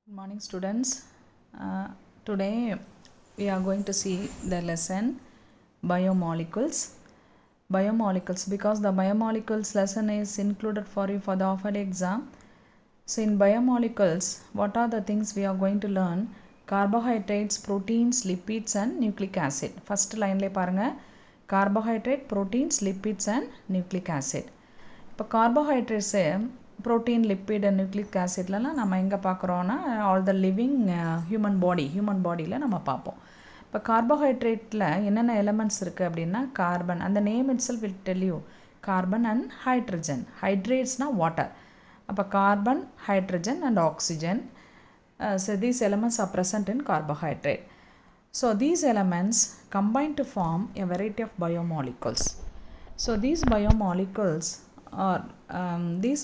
Good morning, students. Today we are going to see the lesson biomolecules. Biomolecules, because the biomolecules lesson is included for you for the offered exam. So in biomolecules, what are the things we are going to learn? Carbohydrates, proteins, lipids and nucleic acid. First line le paranga, carbohydrate, proteins, lipids and nucleic acid. இப்போ carbohydrates protein lipid nucleic ஆசிட்லலாம் நம்ம எங்கே பார்க்குறோன்னா all the living human பாடியில் நம்ம பார்ப்போம். இப்போ கார்போஹைட்ரேட்டில் என்னென்ன elements இருக்குது அப்படின்னா கார்பன், அந்த name itself will tell you carbon and hydrogen. ஹைட்ரேட்ஸ்னால் வாட்டர். அப்போ carbon, hydrogen and oxygen. So these elements are present in carbohydrate. So these elements combine to form a variety of biomolecules. So these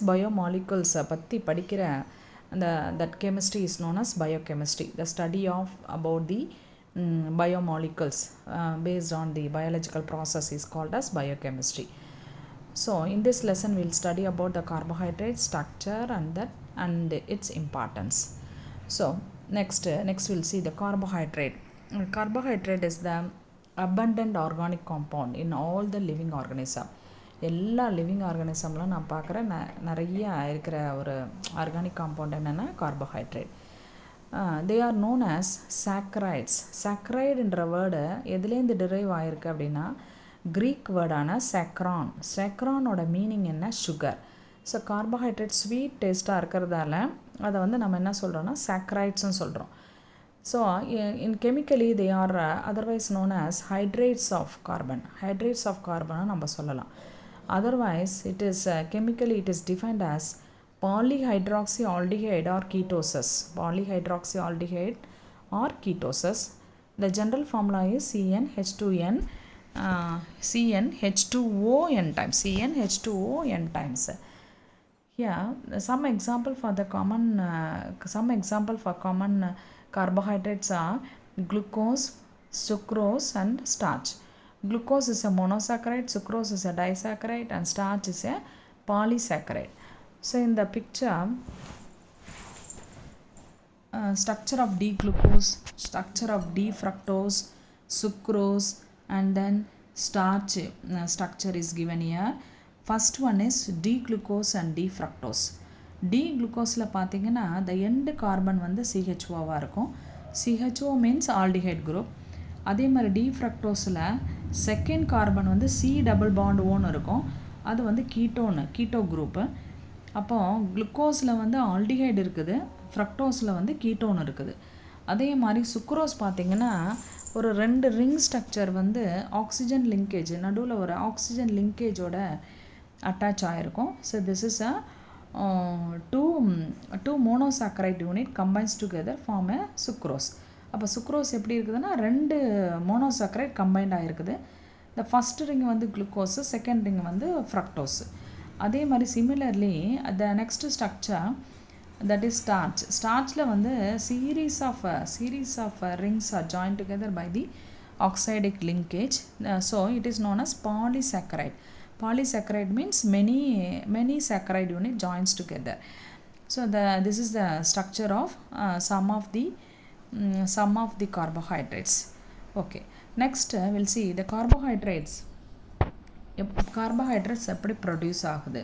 biomolecules பற்றி படிக்கிற that chemistry is known as biochemistry, the study of about the biomolecules based on the biological process is called as biochemistry. So in this lesson we will study about the carbohydrate structure and its importance. So next we'll see the carbohydrate. Carbohydrate is the abundant organic compound in all the living organism. எல்லா living ஆர்கானிசம்லாம் நான் பார்க்குறேன் நிறைய இருக்கிற ஒரு organic compound என்னென்னா carbohydrate. They are known as saccharides. சாக்கரைடுன்ற word எதுலேருந்து டிரைவ் ஆகிருக்கு அப்படின்னா க்ரீக் வேர்டான சாக்ரான். சாக்ரானோட மீனிங் என்ன? சுகர். ஸோ கார்போஹைட்ரேட் ஸ்வீட் டேஸ்ட்டாக இருக்கிறதால அதை வந்து நம்ம என்ன சொல்கிறோன்னா சாக்கரைட்ஸ்ன்னு சொல்கிறோம். So in chemically they are otherwise known as hydrates of carbon. Hydrates of கார்பனை நம்ம சொல்லலாம். Otherwise, it is chemically it is defined as polyhydroxyaldehyde or ketosis. Polyhydroxyaldehyde or ketosis. The general formula is CnH2n, CnH2ON times. CnH2ON times. Here, some example for common carbohydrates are glucose, sucrose, and starch. Glucose is a monosaccharide, sucrose is a disaccharide, and starch is a polysaccharide. So in the picture, structure of D-glucose, structure of D-fructose, sucrose, and then starch structure is given here. First one is D-glucose and D-fructose. D-glucoseல பார்த்தீங்கன்னா the end carbon வந்து CHO-வாக இருக்கும். CHO means aldehyde group. அதே மாதிரி D ஃப்ரக்டோஸில் second carbon வந்து C double bond ஓன்னு இருக்கும். அது வந்து கீட்டோ குரூப்பு. அப்போது குளுக்கோஸில் வந்து ஆல்டிஹைடு இருக்குது, ஃப்ரக்டோஸில் வந்து கீட்டோன் இருக்குது. அதே மாதிரி சுக்ரோஸ் பார்த்திங்கன்னா ஒரு 2 ரிங் ஸ்ட்ரக்சர் வந்து ஆக்சிஜன் லிங்கேஜ், நடுவில் ஒரு ஆக்சிஜன் லிங்கேஜோட அட்டாச் ஆகிருக்கும். So this is a two monosaccharide unit combines together form a sucrose. அப்போ சுக்ரோஸ் எப்படி இருக்குதுன்னா 2 மோனோசாக்கரைட் கம்பைண்ட் ஆகிருக்குது. இந்த ஃபஸ்ட் ரிங் வந்து குளுக்கோஸு, செகண்ட் ரிங் வந்து ஃப்ரக்டோஸு. அதே மாதிரி similarly the next structure that is starch. ஸ்டார்ச்சில் வந்து series of rings are join together by the oxidic linkage. So it is known as polysaccharide. Polysaccharide means many saccharide unit joins together. So this is the structure of some of the carbohydrates. Okay, next we'll see the carbohydrates எப்படி produce ஆகுது.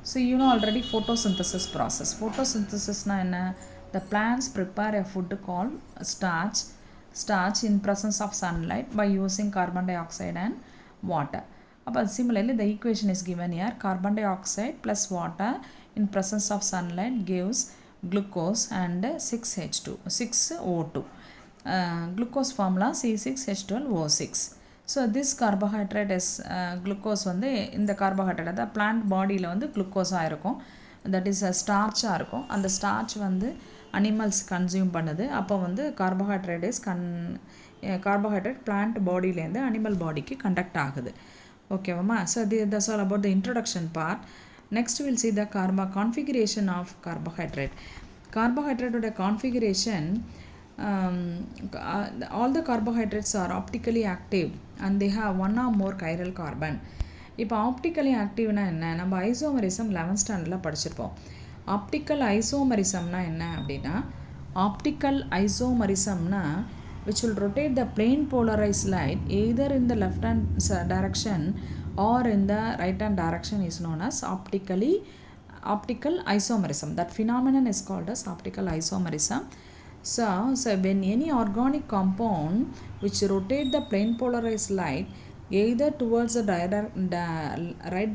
So you know already photosynthesis process. Photosynthesisனா என்ன? The plants prepare a food called starch in presence of sunlight by using carbon dioxide and water. அப்போ similarly the equation is given here. Carbon dioxide plus water in presence of sunlight gives glucose and 6O2. Glucose formula C6H12O6. So this carbohydrate is glucose வந்து இந்த carbohydrate அதாவது plant பாடியில் வந்து குளுக்கோஸாக இருக்கும். That is ஸ்டார்ச்சாக இருக்கும். அந்த starch வந்து animals consume பண்ணுது. அப்போ வந்து கார்போஹைட்ரேட் பிளான்ட் பாடியிலேருந்து அனிமல் பாடிக்கு கண்டக்ட் ஆகுது. ஓகேவாம்மா? So that's all about the introduction part. Next we'll see the configuration of carbohydrate. Carbohydrate configuration, all the carbohydrates are optically active and they have one or more chiral carbon. இப்போ optically ஆக்டிவ்னா என்ன? நம்ம isomerism 11th ஸ்டாண்டர்டில் படிச்சிருப்போம். Optical ஐசோமரிசம்னா என்ன அப்படின்னா Optical isomerism which will rotate the plane polarized light either in the left hand direction or in the right hand direction is known as optical isomerism. That phenomenon is called as optical isomerism. So when any organic compound which rotate the plane polarized light either towards the right,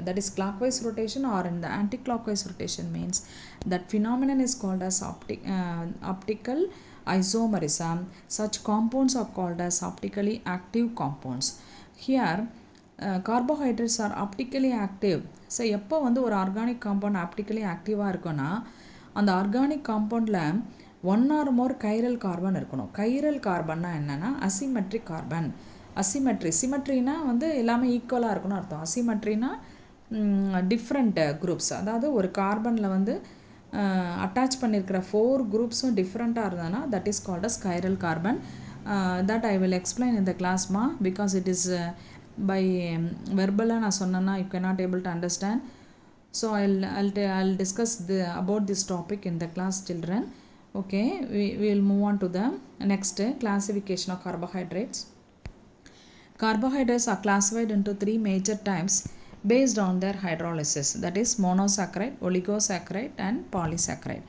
that is clockwise rotation, or in the anti-clockwise rotation, means that phenomenon is called as optical isomerism. Such compounds are called as optically active compounds. Here carbohydrates are optically active. So எப்போ வந்து ஒரு organic compound optically ஆக்டிவாக இருக்குன்னா அந்த organic காம்பவுண்டில் one R மோர் chiral carbon இருக்கணும். Chiral கார்பன்னா என்னென்னா asymmetric carbon. சிமெட்ரினா வந்து எல்லாமே ஈக்குவலாக இருக்கணும்னு அர்த்தம். அசிமெட்ரினா டிஃப்ரெண்ட் குரூப்ஸ், அதாவது ஒரு கார்பனில் வந்து அட்டாச் பண்ணியிருக்கிற 4 குரூப்ஸும் டிஃப்ரெண்ட்டாக இருந்ததுன்னா that is called as chiral carbon. That I will explain in the கிளாஸ்மா, because it is by verbal நான் சொன்னேன்னா you cannot able to understand. So I'll discuss about this topic in the class, children. Okay, we will move on to the next classification of carbohydrates. Carbohydrates are classified into 3 major types based on their hydrolysis, that is monosaccharide, oligosaccharide and polysaccharide.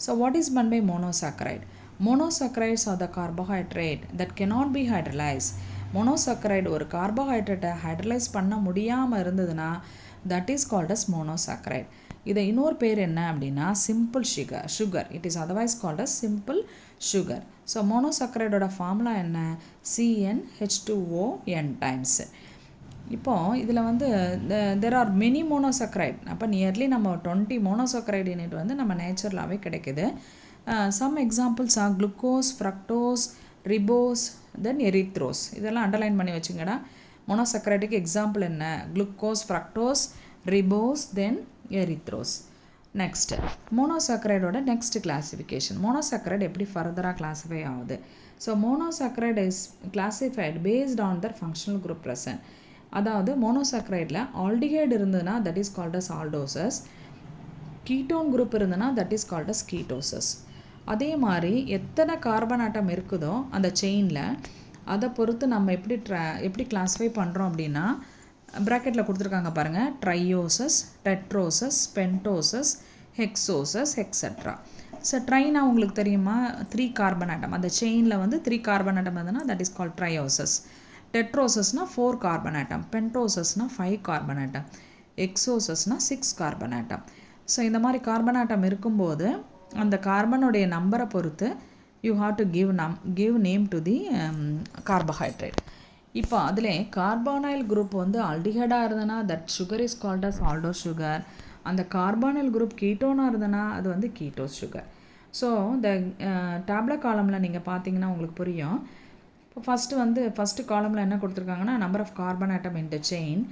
So what is meant by monosaccharide? Monosaccharides are the carbohydrate that cannot be hydrolyzed. Monosaccharide ஒரு கார்போஹைட்ரேட்டை hydrolyse பண்ண முடியாமல் இருந்ததுன்னா that is called as monosaccharide. இதை இன்னொரு பேர் என்ன அப்படின்னா simple sugar. It is otherwise called as simple sugar. So மோனோசாக்கரைடோட ஃபார்முலா என்ன? CnH2ON times. இப்போது இதில் வந்து தெர் ஆர் மெனி மோனோசாக்கரைட். அப்போ நியர்லி நம்ம 20 மோனோசாக்கரைட் யூனிட் வந்து நம்ம நேச்சுரலாகவே கிடைக்குது. Some examples are glucose, fructose, ribose, then erythrose. இதெல்லாம் அண்டர்லைன் பண்ணி வச்சுங்கடா. மோனோசக்கரைடுக்கு எக்ஸாம்பிள் என்ன? Glucose, fructose, ribose, then erythrose. Next மோனோசக்கரைடோட நெக்ஸ்ட் கிளாசிஃபிகேஷன். மோனோசக்கரைடு எப்படி ஃபர்தராக கிளாஸிஃபை ஆகுது? So monosaccharide is classified based on their functional group present. அதாவது மோனோசக்கரைடில் ஆல்டிஹைடு இருந்ததுன்னா that is called as aldoses. Ketone group இருந்ததுன்னா that is called as ketoses. அதே மாதிரி எத்தனை கார்பன் ஆட்டம் இருக்குதோ அந்த செயினில் அதை பொறுத்து நம்ம எப்படி கிளாஸிஃபை பண்ணுறோம் அப்படின்னா ப்ராக்கெட்டில் கொடுத்துருக்காங்க பாருங்கள். ட்ரையோசஸ், டெட்ரோசஸ், பென்டோசஸ், ஹெக்ஸோசஸ், எக்ஸெட்ரா. ஸோ ட்ரைனா உங்களுக்கு தெரியுமா? 3 கார்பன் ஆட்டம். அந்த செயினில் வந்து 3 கார்பன் ஆட்டம் இருந்ததுன்னா தட் இஸ் கால்ட் ட்ரையோசஸ். டெட்ரோசஸ்னால் 4 கார்பன் ஆட்டம், பென்டோசஸ்னால் 5 கார்பன் ஆட்டம், எக்ஸோசஸ்னால் 6 கார்பன் ஆட்டம். ஸோ இந்த மாதிரி கார்பன் ஆட்டம் இருக்கும்போது அந்த கார்பனுடைய நம்பரை பொறுத்து you have to give name to the carbohydrate. இப்போ அதில் கார்பானைல் குரூப் வந்து ஆல்டிஹைடாக இருந்ததுன்னா that sugar is called as aldose sugar. அந்த கார்பானைல் குரூப் கீட்டோனாக இருந்ததுன்னா அது வந்து கீட்டோஸ் சுகர். ஸோ இந்த டேப்லெட் காலமில் நீங்கள் பார்த்தீங்கன்னா உங்களுக்கு புரியும். இப்போ ஃபஸ்ட்டு காலமில் என்ன கொடுத்துருக்காங்கன்னா number of carbon atom in the chain,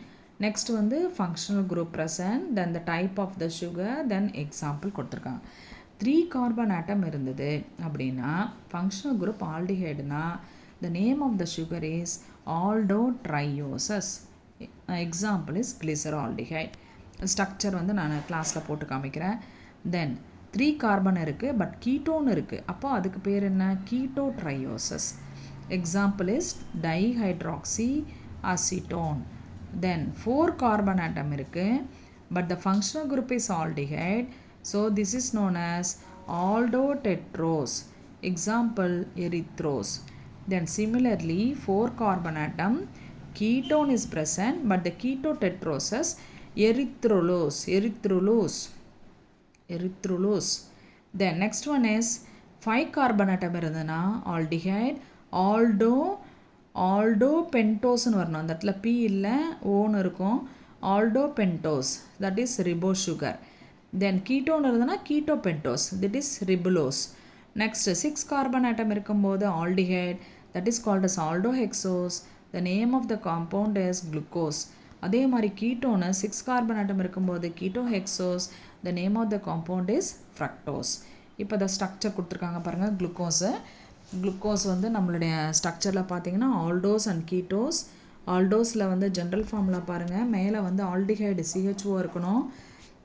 next வந்து functional group present, then the type of the sugar, then example கொடுத்துருக்காங்க. 3 கார்பன் ஆட்டம் இருந்தது அப்படின்னா ஃபங்க்ஷனல் குரூப் ஆல்டிஹைடுனா the name of the sugar is aldotrioses. Example is glyceraldehyde. Structure வந்து நான் கிளாஸில் போட்டு காமிக்கிறேன். தென் 3 கார்பன் இருக்குது பட் கீட்டோன் இருக்குது, அப்போ அதுக்கு பேர் என்ன? Ketotrioses. Example is dihydroxy acetone. Then 4 carbon atom இருக்குது but the functional group is aldehyde, so this is known as aldotetrose. Example erythrose. Then similarly 4 carbon atom ketone is present but the ketotetroses erythrulose. Then next one is 5 carbon atom இருந்ததுன்னா aldehyde, aldopentose ன்னு வரணும். அந்த இடத்துல P இல்லை ஓன்னு இருக்கும். aldopentose, that is ribose sugar. Then ketone இருந்ததுன்னா ketopentose, that is ribulose. Next 6 carbon atom இருக்கும்போது aldehyde, that is called as aldohexose. The name of the compound is glucose. அதே மாதிரி ketone 6 carbon atom இருக்கும்போது ketohexose, the name of the compound is fructose. இப்போ the structure கொடுத்துருக்காங்க பாருங்கள். Glucose வந்து நம்மளுடைய ஸ்ட்ரக்சரில் பார்த்தீங்கன்னா ஆல்டோஸ் அண்ட் கீட்டோஸ். ஆல்டோஸில் வந்து ஜென்ரல் ஃபார்முலா பாருங்கள். மேலே வந்து ஆல்டிஹைடு CHO இருக்கணும்,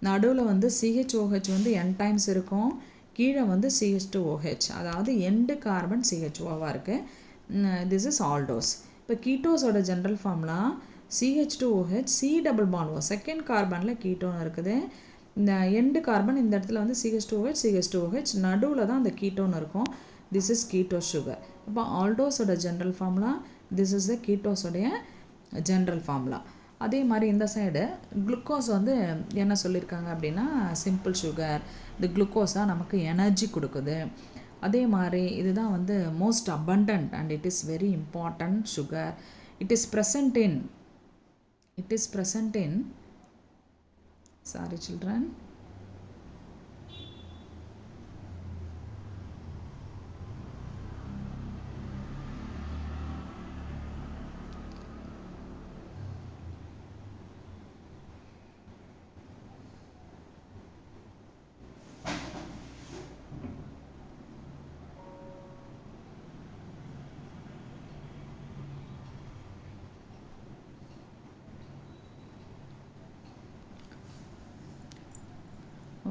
நடுவில் வந்து CHOH வந்து N டைம்ஸ் இருக்கும், கீழே வந்து CH2OH, அதாவது எண்டு கார்பன் CHOவாக இருக்குது. This is aldose. இப்போ கீட்டோஸோட ஜென்ரல் ஃபார்ம்லாம் CH2OH C double bond O, second கார்பனில் கீட்டோன் இருக்குது. இந்த எண்டு கார்பன் இந்த இடத்துல வந்து CH2OH நடுவில் தான் அந்த கீட்டோன் இருக்கும். This is keto sugar. இப்போ ஆல்டோஸோட ஜென்ரல் ஃபார்ம்லாம் திஸ் இஸ் த கீட்டோஸோடைய ஜென்ரல் ஃபார்முலா. அதே மாதிரி இந்த சைடு குளுக்கோஸ் வந்து என்ன சொல்லியிருக்காங்க அப்படின்னா சிம்பிள் சுகர். இந்த குளுக்கோஸ் தான் நமக்கு எனர்ஜி கொடுக்குது. அதே மாதிரி இதுதான் வந்து most abundant and it is very important sugar. It is present in sorry children.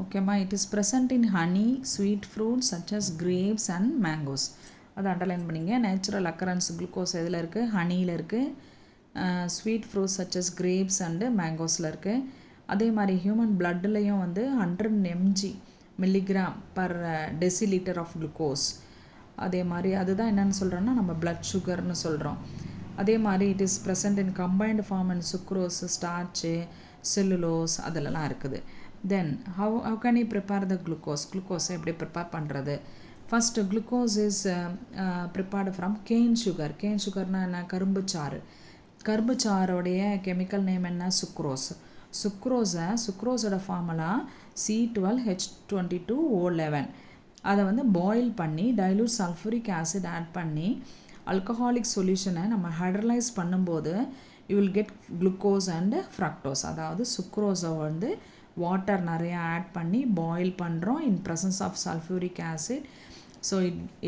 Okay ma, it is present in honey, sweet fruits such as grapes and mangoes. அதை underline பண்ணிங்க. Natural occurrence glucose எதில் இருக்குது? ஹனியில் இருக்குது. Sweet fruits such as grapes and மேங்கோஸில் இருக்குது. அதே மாதிரி ஹியூமன் பிளட்லேயும் வந்து 100 mg milligram per decilitre of glucose. அதே மாதிரி அதுதான் என்னென்னு சொல்கிறோன்னா நம்ம பிளட் சுகர்னு சொல்கிறோம். அதே மாதிரி it is present in combined form and sucrose, starch, cellulose அதிலலாம் இருக்குது. Then how can you prepare the glucose? Glucose எப்படி ப்ரிப்பேர் பண்ணுறது? First glucose is prepared from cane sugar. Cane சுகர்னால் என்ன? கரும்புச்சாறு. கரும்புச்சாரோடைய கெமிக்கல் நேம் என்ன? சுக்ரோஸ். சுக்ரோஸோட ஃபார்முலா C12H22O11. அதை வந்து பாயில் பண்ணி டைலூட் சல்ஃபூரிக் ஆசிட் ஆட் பண்ணி ஆல்கஹாலிக் சொல்யூஷனை நம்ம ஹைட்ரலைஸ் பண்ணும்போது you will get glucose and fructose. அதாவது சுக்ரோஸை வந்து வாட்டர் நிறையா ஆட் பண்ணி பாயில் பண்ணுறோம் in presence of sulphuric acid. So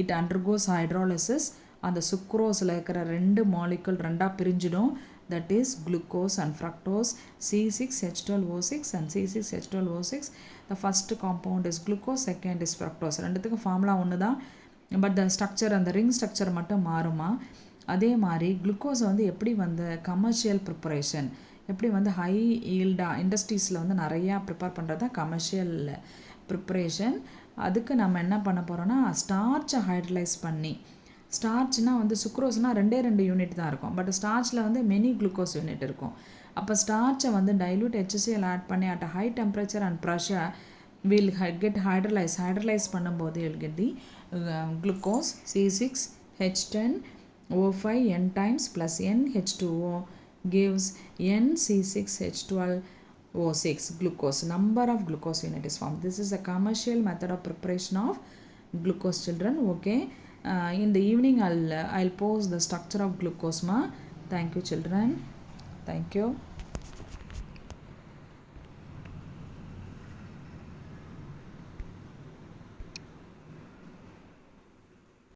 it undergoes hydrolysis. அந்த சுக்ரோஸில் இருக்கிற 2 மாலிகுல் 2ஆக பிரிஞ்சிடும். That is glucose and fructose. C6H12O6 and C6H12O6. The first compound is glucose, second is fructose. ரெண்டுத்துக்கும் ஃபார்முலா ஒன்று தான், பட் த ஸ்ட்ரக்சர் அந்த ring structure மட்டும் மாறுமா. அதே மாதிரி குளுக்கோஸை வந்து எப்படி வந்து கமர்ஷியல் ப்ரிப்பரேஷன், எப்படி வந்து ஹை ஈல்டாக இண்டஸ்ட்ரீஸில் வந்து நிறையா ப்ரிப்பேர் பண்ணுறது தான் கமர்ஷியல் ப்ரிப்பரேஷன். அதுக்கு நம்ம என்ன பண்ண போகிறோன்னா ஸ்டார்ச்சை ஹைட்ரலைஸ் பண்ணி, ஸ்டார்ச்னால் வந்து சுக்ரோஸ்னால் 2 யூனிட் தான் இருக்கும், பட் ஸ்டார்ச்சில் வந்து மெனி குளுக்கோஸ் யூனிட் இருக்கும். அப்போ ஸ்டார்ச்சை வந்து டைலூட் HCl ஆட் பண்ணி at high temperature and pressure will get hydrolyse பண்ணும்போது will get the glucose. C6H10O5 n times plus NH2O gives NC6H12O6 glucose. Number of glucose unit is formed. This is a commercial method of preparation of glucose, children. Okay. In the evening I'll post the structure of glucose ma. Thank you children. Thank you.